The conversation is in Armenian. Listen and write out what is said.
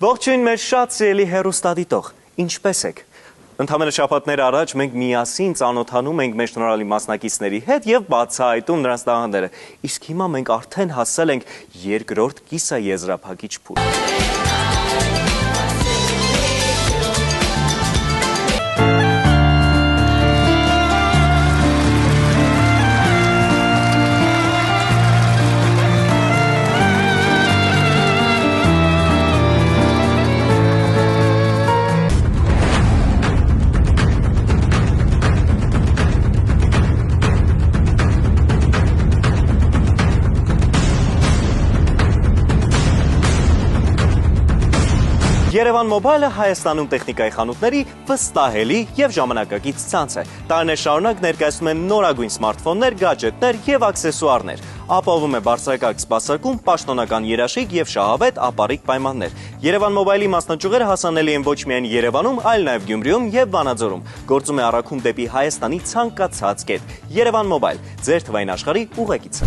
Ողջույն մեր շատ սիրելի հեռուստադիտող, ինչպե՞ս եք։ Ընդամենը շաբաթներ առաջ մենք միասին ծանոթանում ենք մեր շնորհալի մասնակիցների հետ եւ բացահայտում նրանց տաղանդները։ Իսկ հիմա մենք արդեն հասել ենք երկրորդ կիսաեզրափակիչ փուլ։ Երևան Մոբայլը Հայաստանում տեխնիկայի խանութների վստահելի եւ ժամանակակից ցանց է։ Տարիներ շարունակ ներկայացնում են նորագույն սմարթֆոններ, գադջետներ եւ աքսեսուարներ։ Ապահովում է բարձրակարգ սպասարկում, պաշտոնական երաշխիք եւ շահավետ ապառիկ պայմաններ։ Երևան Մոբայլի մասնաճյուղերը հասանելի են ոչ միայն Երևանում, այլ նաեւ Գյումրիում եւ Վանաձորում։ Գործում է առաքում դեպի Հայաստանի ցանկացած կետ։ Երևան Մոբայլ, ձեր թվային աշխարհի ուղեկիցը։